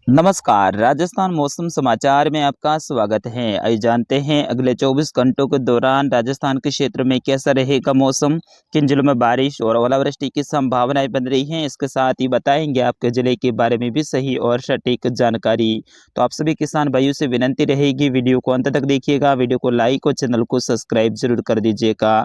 नमस्कार, राजस्थान मौसम समाचार में आपका स्वागत है। आइए जानते हैं अगले 24 घंटों के दौरान राजस्थान के क्षेत्र में कैसा रहेगा मौसम, किन जिलों में बारिश और ओलावृष्टि की संभावनाएं बन रही हैं। इसके साथ ही बताएंगे आपके जिले के बारे में भी सही और सटीक जानकारी। तो आप सभी किसान भाइयों से विनंती रहेगी, वीडियो को अंत तक देखिएगा, वीडियो को लाइक और चैनल को सब्सक्राइब जरूर कर दीजिएगा।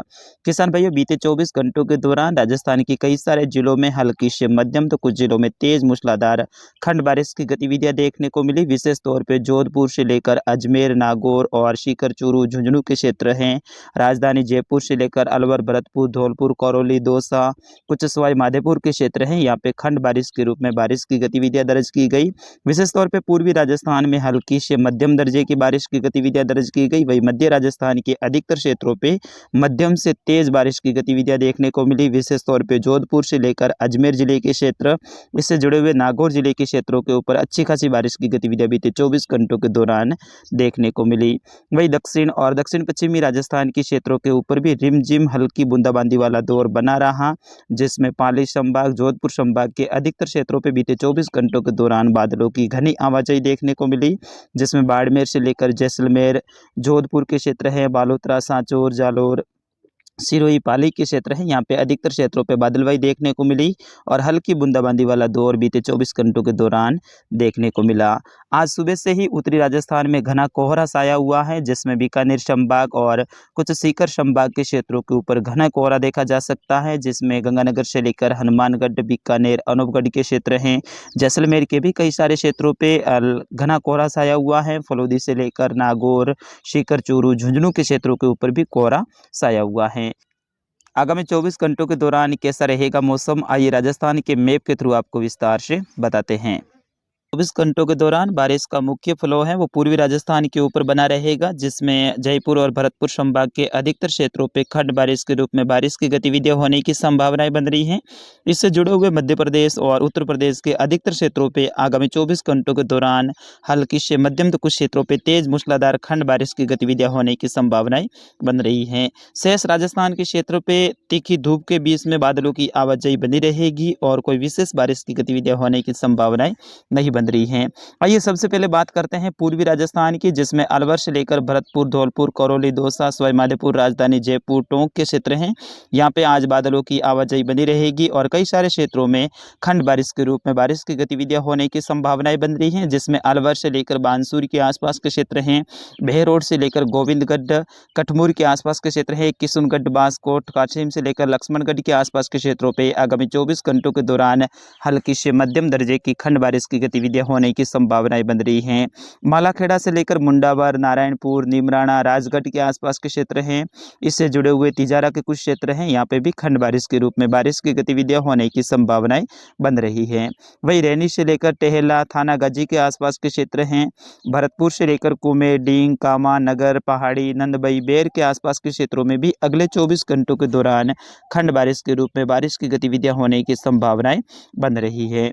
किसान भाइयों, बीते 24 घंटों के दौरान राजस्थान के कई सारे जिलों में हल्की से मध्यम तो कुछ जिलों में तेज मूसलाधार खंड बारिश की गतिविधियां देखने को मिली। विशेष तौर पे जोधपुर से लेकर अजमेर, नागौर और सीकर, चूरू, झुंझुनू के क्षेत्र हैं। राजधानी जयपुर से लेकर अलवर, भरतपुर, धौलपुर, करौली, दौसा, कुछ सवाई माधोपुर के क्षेत्र हैं। यहाँ पे खंड बारिश के रूप में बारिश की गतिविधियां दर्ज की गई। विशेष तौर पे पूर्वी राजस्थान में हल्की से मध्यम दर्जे की बारिश की गतिविधियां दर्ज की गई। वही मध्य राजस्थान के अधिकतर क्षेत्रों पे मध्यम से तेज बारिश की गतिविधियां देखने को मिली। विशेष तौर पे जोधपुर से लेकर अजमेर जिले के क्षेत्र, इससे जुड़े हुए नागौर जिले के क्षेत्रों के ऊपर अच्छी खासी बारिश की गतिविधियां बीते 24 घंटों के दौरान देखने को मिली। वही दक्षिण और दक्षिण पश्चिमी राजस्थान के क्षेत्रों के ऊपर भी रिमझिम हल्की बूंदाबांदी वाला दौर बना रहा, जिसमें पाली संभाग, जोधपुर संभाग के अधिकतर क्षेत्रों पर बीते 24 घंटों के दौरान बादलों की घनी आवाजाही देखने को मिली, जिसमें बाड़मेर से लेकर जैसलमेर, जोधपुर के क्षेत्र है, बालोतरा, सांचौर, जालोर, सिरोही, पाली के क्षेत्र हैं। यहाँ पे अधिकतर क्षेत्रों पे बादलवाई देखने को मिली और हल्की बूंदाबांदी वाला दौर बीते 24 घंटों के दौरान देखने को मिला। आज सुबह से ही उत्तरी राजस्थान में घना कोहरा छाया हुआ है, जिसमें बीकानेर संभाग और कुछ सीकर संभाग के क्षेत्रों के ऊपर घना कोहरा देखा जा सकता है, जिसमें गंगानगर से लेकर हनुमानगढ़, बीकानेर, अनूपगढ़ के क्षेत्र हैं। जैसलमेर के भी कई सारे क्षेत्रों पे घना कोहरा छाया हुआ है। फलोदी से लेकर नागौर, सीकर, चूरू, झुंझुनू के क्षेत्रों के ऊपर भी कोहरा छाया हुआ है। आगामी 24 घंटों के दौरान कैसा रहेगा मौसम, आइए राजस्थान के मैप के थ्रू आपको विस्तार से बताते हैं। 24 घंटों के दौरान बारिश का मुख्य फ्लो है वो पूर्वी राजस्थान के ऊपर बना रहेगा, जिसमें जयपुर और भरतपुर संभाग के अधिकतर क्षेत्रों पे खंड बारिश के रूप में बारिश की गतिविधियां होने की संभावनाएं बन रही हैं। इससे जुड़े हुए मध्य प्रदेश और उत्तर प्रदेश के अधिकतर क्षेत्रों पे आगामी 24 घंटों के दौरान हल्की से मध्यम तो कुछ क्षेत्रों पे तेज मूसलाधार खंड बारिश की गतिविधियां होने की संभावनाएं बन रही हैं। शेष राजस्थान के क्षेत्रों पे तीखी धूप के बीच में बादलों की आवाजाही बनी रहेगी और कोई विशेष बारिश की गतिविधियां होने की संभावनाएं नहीं बन रही हैं। आइए सबसे पहले बात करते हैं पूर्वी राजस्थान की, जिसमें अलवर से लेकर भरतपुर, धौलपुर, करौली, दौसा, सवाई माधोपुर, राजधानी जयपुर, टोंक के क्षेत्र हैं। यहाँ पे आज बादलों की आवाजाही बनी रहेगी और कई सारे क्षेत्रों में खंड बारिश के रूप में बारिश की गतिविधियां होने की संभावनाएं बन रही हैं, जिसमें अलवर से लेकर बानसूर के आसपास के क्षेत्र हैं, बहरोड से लेकर गोविंदगढ़, कटमूर के आसपास के क्षेत्र है, किशुनगढ़, बांसकोट, कासिम से लेकर लक्ष्मणगढ़ के आसपास के क्षेत्रों पे आगामी 24 घंटों के दौरान हल्की से मध्यम दर्जे की खंड बारिश की गतिविधियां होने की संभावनाएं बन रही हैं। मालाखेड़ा से लेकर मुंडावर, नारायणपुर, नीमराणा, राजगढ़ के आसपास के क्षेत्र हैं, इससे जुड़े हुए तिजारा के कुछ क्षेत्र हैं, यहाँ पे भी खंड बारिश के रूप में बारिश की गतिविधियां होने की संभावनाएं बन रही है। वही रैनी से लेकर टेहला, थानागाजी के आसपास के क्षेत्र हैं, भरतपुर से लेकर कुमे, डींग, कामा, नगर, पहाड़ी, नंदबई, बेर के आसपास के क्षेत्रों में भी अगले 24 घंटों के दौरान खंड बारिश के रूप में बारिश की गतिविधियां होने की संभावनाएं बन रही है।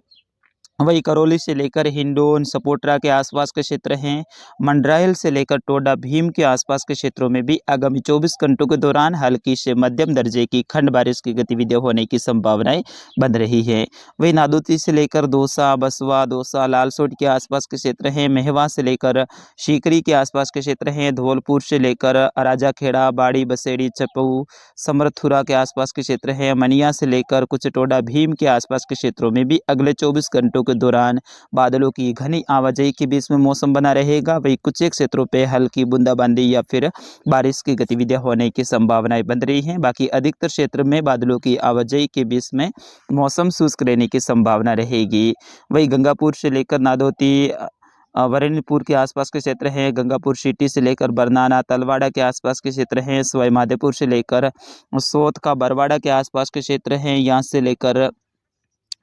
वही करौली से लेकर हिंडोन, सपोटरा के आसपास के क्षेत्र हैं, मंडरायल से लेकर टोडा भीम के आसपास के क्षेत्रों में भी आगामी 24 घंटों के दौरान हल्की से मध्यम दर्जे की खंड बारिश की गतिविधियां होने की संभावनाएं बन रही है। वही नादौती से लेकर दौसा, बसवा, दौसा, लालसोट के आसपास के क्षेत्र हैं, मेहवा से लेकर सीकरी के आसपास के क्षेत्र हैं, धौलपुर से लेकर राजाखेड़ा, बाड़ी, बसेड़ी, चपऊ, समरथुरा के आसपास के क्षेत्र हैं, मनिया से लेकर कुछ टोडा भीम के आसपास के क्षेत्रों में भी अगले 24 घंटों के दौरान बादलों की घनी आवाजाही के बीच में मौसम बना रहेगा। वही कुछ एक क्षेत्रों पे हल्की बूंदाबांदी या फिर बारिश की गतिविधियां होने की संभावनाएं बन रही हैं। बाकी अधिकतर क्षेत्र में बादलों की आवाजाही के बीच में मौसम शुष्क रहने की संभावना रहेगी। वही गंगापुर से लेकर नादौती, वरेण्यपुर के आसपास के क्षेत्र हैं, गंगापुर सिटी से लेकर बरनाना, तलवाड़ा के आसपास के क्षेत्र हैं, सवाई माधोपुर से लेकर सोत का बरवाड़ा के आसपास के क्षेत्र हैं, यहाँ से लेकर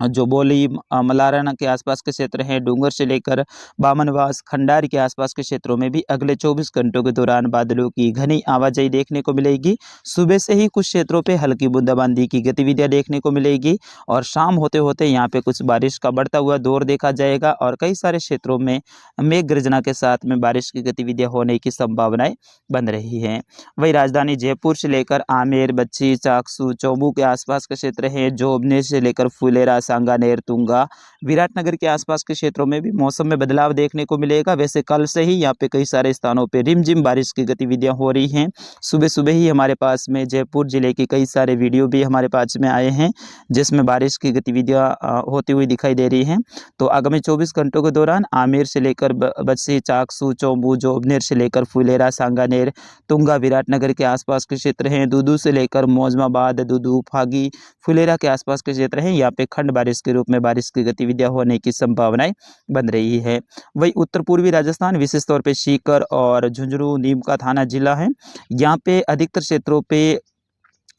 जो बोली, मलाराना के आसपास के क्षेत्र हैं, डूंगर से लेकर बामनवास, खंडार के आसपास के क्षेत्रों में भी अगले 24 घंटों के दौरान बादलों की घनी आवाजाही देखने को मिलेगी। सुबह से ही कुछ क्षेत्रों पे हल्की बूंदाबांदी की गतिविधियां देखने को मिलेगी और शाम होते होते यहाँ पे कुछ बारिश का बढ़ता हुआ दौर देखा जाएगा और कई सारे क्षेत्रों में मेघ गर्जना के साथ में बारिश की गतिविधियां होने की संभावनाएं बन रही हैं। वही राजधानी जयपुर से लेकर आमेर, बच्ची, चाकसू, चौबू के आसपास के क्षेत्र हैं, जोबने से लेकर फुलेरा, सांगानेर, तुंगा, विराटनगर के आसपास के क्षेत्रों में भी मौसम में बदलाव देखने को मिलेगा। वैसे कल से ही यहाँ पे कई सारे स्थानों पे रिमझिम बारिश की गतिविधियाँ हो रही हैं। सुबह सुबह ही हमारे पास में जयपुर जिले के कई सारे वीडियो भी हमारे पास में आए हैं, जिसमें बारिश की गतिविधियाँ होती हुई दिखाई दे रही हैं। तो आगामी 24 घंटों के दौरान आमेर से लेकर बस्सी, चाकसू, चौबू, जोबनेर से लेकर फुलेरा, सांगानेर, तुंगा, विराटनगर के आसपास के क्षेत्र हैं, दूदू से लेकर मौजमाबाद, दूदू, फागी, फुलेरा के आसपास के क्षेत्र हैं। यहाँ पे खंड बारिश के रूप में बारिश की गतिविधियां होने की संभावनाएं बन रही है। वही उत्तर पूर्वी राजस्थान, विशेष तौर पे सीकर और झुंझुनू, नीम का थाना जिला है, यहाँ पे अधिकतर क्षेत्रों पे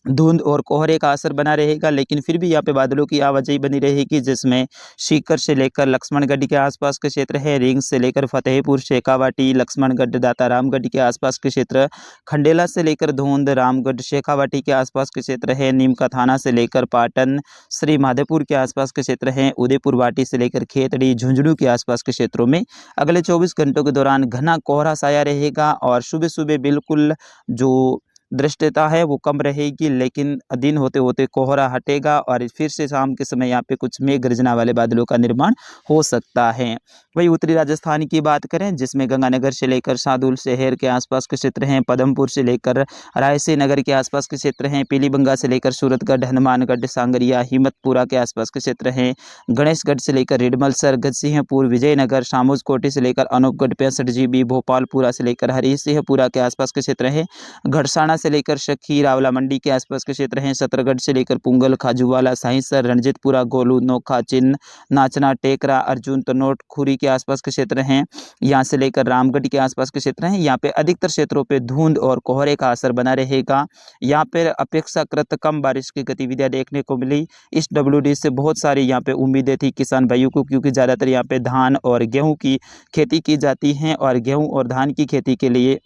धुंध और कोहरे का असर बना रहेगा, लेकिन फिर भी यहाँ पे बादलों की आवाजाही बनी रहेगी, जिसमें सीकर से लेकर लक्ष्मणगढ़ के आसपास के क्षेत्र है, रिंग से लेकर फतेहपुर, शेखावाटी, लक्ष्मणगढ़, दाता रामगढ़ के आसपास के क्षेत्र, खंडेला से लेकर धुंध, रामगढ़, शेखावाटी के आसपास के क्षेत्र है, नीम का थाना से लेकर पाटन, श्री माधोपुर के आसपास के क्षेत्र हैं, उदयपुर वाटी से लेकर खेतड़ी, झुंझुनू के आसपास के क्षेत्रों में अगले 24 घंटों के दौरान घना कोहरा छाया रहेगा और सुबह सुबह बिल्कुल जो दृश्यता है वो कम रहेगी, लेकिन दिन होते होते कोहरा हटेगा और फिर से शाम के समय यहाँ पे कुछ मेघ गर्जना वाले बादलों का निर्माण हो सकता है। वही उत्तरी राजस्थान की बात करें, जिसमें गंगानगर से लेकर शाहदुल शहर के आसपास के क्षेत्र हैं, पदमपुर से लेकर रायसेन नगर के आसपास के क्षेत्र हैं, पीलीबंगा से लेकर सूरतगढ़, हनुमानगढ़, सांगरिया, हिम्मतपुरा के आसपास के क्षेत्र हैं, गणेशगढ़ से लेकर रिडमलसर, गजसिंहपुर, विजयनगर, शामोजकोटी से लेकर अनूपगढ़ 65 GB, भोपालपुरा से लेकर हरिसिंहपुरा के आसपास के क्षेत्र हैं, घड़साना से लेकर सखी, रावला मंडी के आसपास के क्षेत्र हैं, सतरगढ़ से लेकर पुंगल, खाजूवाला, साहिसर, रणजीतपुरा, गोलू, नोखा, चिन्ह, नाचना, टेकरा, अर्जुन, तनोट, खुरी के आसपास के क्षेत्र हैं, यहाँ से लेकर रामगढ़ के आसपास के क्षेत्र हैं। यहाँ पे अधिकतर क्षेत्रों पे धुंध और कोहरे का असर बना रहेगा। यहाँ पर अपेक्षाकृत कम बारिश की गतिविधियां देखने को मिली। इस WD से बहुत सारी यहाँ पे उम्मीदें थी किसान भाइयों को, क्योंकि ज़्यादातर यहाँ पे धान और गेहूँ की खेती की जाती है और गेहूँ और धान की खेती के लिए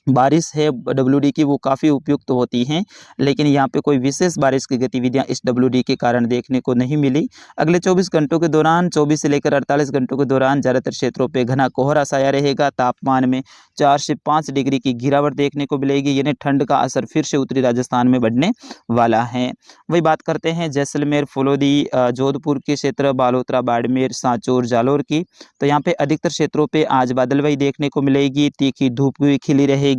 बारिश है WD की वो काफ़ी उपयुक्त होती हैं, लेकिन यहाँ पे कोई विशेष बारिश की गतिविधियाँ इस WD के कारण देखने को नहीं मिली। अगले 24 घंटों के दौरान 24 से लेकर 48 घंटों के दौरान ज़्यादातर क्षेत्रों पे घना कोहरा छाया रहेगा। तापमान में 4 से 5 डिग्री की गिरावट देखने को मिलेगी, यानी ठंड का असर फिर से उत्तरी राजस्थान में बढ़ने वाला है। वही बात करते हैं जैसलमेर, फलोदी, जोधपुर के क्षेत्र, बालोतरा, बाड़मेर, सांचौर, जालोर की। तो यहाँ पे अधिकतर क्षेत्रों पर आज बादलवाई देखने को मिलेगी, तीखी धूप भी खिली रहेगी,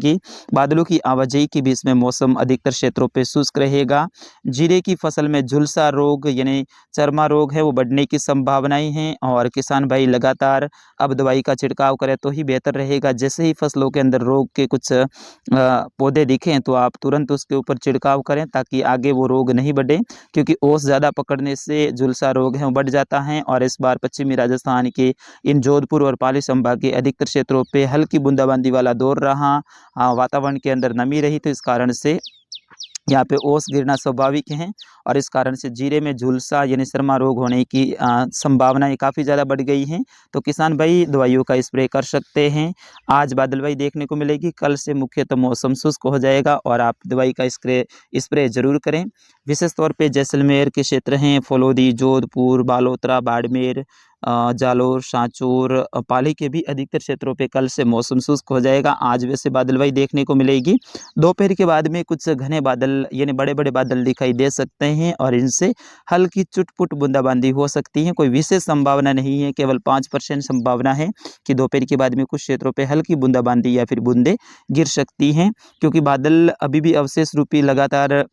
बादलों की आवाजाही के बीच में मौसम अधिकतर क्षेत्रों पे शुष्क रहेगा। जीरे की फसल में झुलसा रोग यानी चरमा रोग है वो बढ़ने की संभावनाएं हैं और किसान भाई लगातार अब दवाई का छिड़काव करें तो ही बेहतर रहेगा। जैसे ही फसलों के अंदर रोग के कुछ पौधे दिखें तो आप तुरंत उसके ऊपर छिड़काव करें ताकि आगे वो रोग नहीं बढ़े, क्योंकि ओस ज़्यादा पकड़ने से झुलसा रोग है वो बढ़ जाता है। और इस बार पश्चिमी राजस्थान के इन जोधपुर और पाली संभाग के अधिकतर क्षेत्रों पे हल्की बूंदाबांदी वाला दौर रहा। वातावरण के अंदर नमी रही, तो इस कारण से यहाँ पे ओस गिरना स्वाभाविक है और इस कारण से जीरे में झुलसा यानी शर्मा रोग होने की संभावनाएं काफ़ी ज़्यादा बढ़ गई हैं। तो किसान भाई दवाइयों का स्प्रे कर सकते हैं। आज बादलवाई देखने को मिलेगी, कल से मुख्यतः मौसम शुष्क हो जाएगा और आप दवाई का स्प्रे जरूर करें। विशेष तौर पे जैसलमेर के क्षेत्र हैं, फलोदी, जोधपुर, बालोतरा, बाड़मेर, जालोर, सांचौर, पाली के भी अधिकतर क्षेत्रों पे कल से मौसम शुष्क हो जाएगा। आज वैसे बादलवाई देखने को मिलेगी। दोपहर के बाद में कुछ घने बादल यानी बड़े बड़े बादल दिखाई दे सकते हैं और इनसे हल्की चुटपुट बूंदाबांदी हो सकती है। कोई विशेष संभावना नहीं है, केवल 5% संभावना है कि दोपहर के बाद में कुछ क्षेत्रों पे हल्की बूंदाबांदी या फिर बूंदे गिर सकती हैं, क्योंकि बादल अभी भी अवशेष रूपी लगातार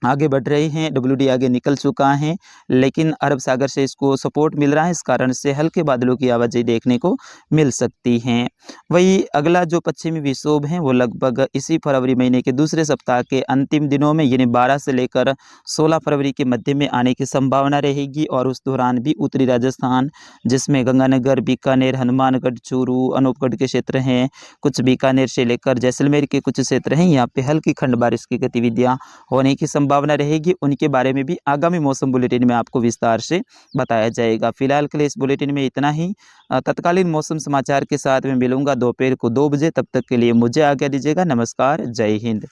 आगे बढ़ रहे हैं। WD आगे निकल चुका है, लेकिन अरब सागर से इसको सपोर्ट मिल रहा है, इस कारण से हल्के बादलों की आवाजाही देखने को मिल सकती हैं। वही अगला जो पश्चिमी विक्षोभ है वो लगभग इसी फरवरी महीने के दूसरे सप्ताह के अंतिम दिनों में यानी 12 से लेकर 16 फरवरी के मध्य में आने की संभावना रहेगी और उस दौरान भी उत्तरी राजस्थान जिसमें गंगानगर, बीकानेर, हनुमानगढ़, चूरू, अनूपगढ़ के क्षेत्र हैं, कुछ बीकानेर से लेकर जैसलमेर के कुछ क्षेत्र हैं, यहाँ पे हल्की खंड बारिश की गतिविधियाँ होने की संभावना रहेगी। उनके बारे में भी आगामी मौसम बुलेटिन में आपको विस्तार से बताया जाएगा। फिलहाल के लिए इस बुलेटिन में इतना ही। तत्कालीन मौसम समाचार के साथ मैं मिलूंगा दोपहर को 2 बजे। तब तक के लिए मुझे आज्ञा दीजिएगा। नमस्कार, जय हिंद।